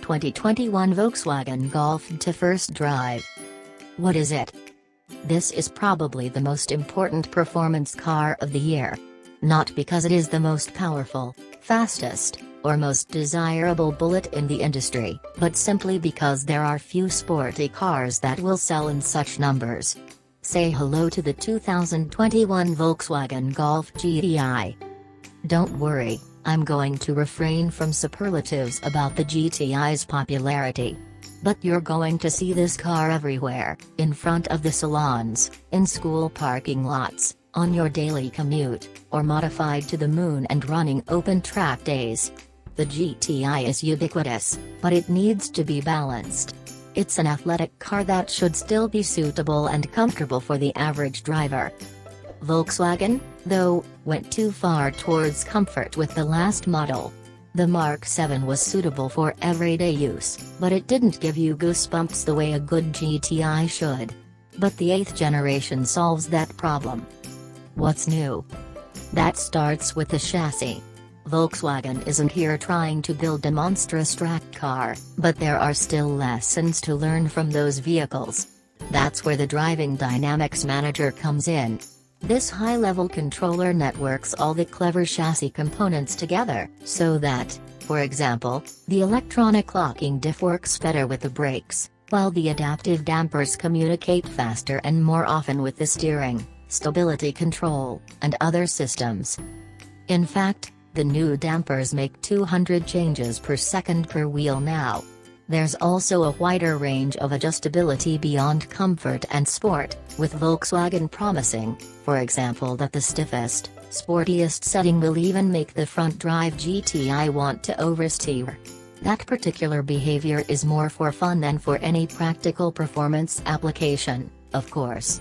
2021 Volkswagen Golf GTI first drive. What is it? This is probably the most important performance car of the year. Not because it is the most powerful, fastest, or most desirable bullet in the industry, but simply because there are few sporty cars that will sell in such numbers. Say hello to the 2021 Volkswagen Golf GTI. Don't worry, I'm going to refrain from superlatives about the GTI's popularity. But you're going to see this car everywhere, in front of the salons, in school parking lots, on your daily commute, or modified to the moon and running open track days. The GTI is ubiquitous, but it needs to be balanced. It's an athletic car that should still be suitable and comfortable for the average driver. Volkswagen, though, went too far towards comfort with the last model. The Mark 7 was suitable for everyday use, but it didn't give you goosebumps the way a good GTI should. But the 8th generation solves that problem. What's new? That starts with the chassis. Volkswagen isn't here trying to build a monstrous track car, but there are still lessons to learn from those vehicles. That's where the Driving Dynamics Manager comes in. This high-level controller networks all the clever chassis components together, so that, for example, the electronic locking diff works better with the brakes, while the adaptive dampers communicate faster and more often with the steering, stability control, and other systems. In fact, the new dampers make 200 changes per second per wheel now. There's also a wider range of adjustability beyond comfort and sport, with Volkswagen promising, for example, that the stiffest, sportiest setting will even make the front-drive GTI want to oversteer. That particular behavior is more for fun than for any practical performance application, of course.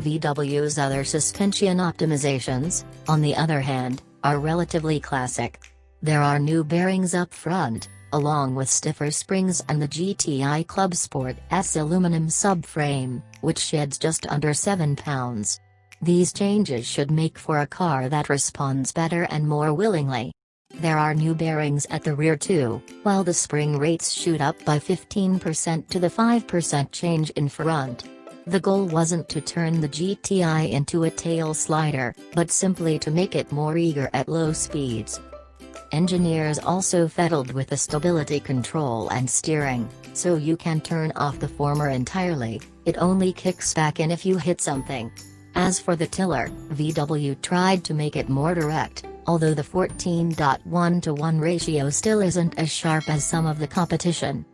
VW's other suspension optimizations, on the other hand, are relatively classic. There are new bearings up front, along with stiffer springs and the GTI Club Sport S aluminum subframe, which sheds just under 7 pounds. These changes should make for a car that responds better and more willingly. There are new bearings at the rear too, while the spring rates shoot up by 15% to the 5% change in front. The goal wasn't to turn the GTI into a tail slider, but simply to make it more eager at low speeds. Engineers also fiddled with the stability control and steering, so you can turn off the former entirely. It only kicks back in if you hit something. As for the tiller, VW tried to make it more direct, although the 14:1 ratio still isn't as sharp as some of the competition.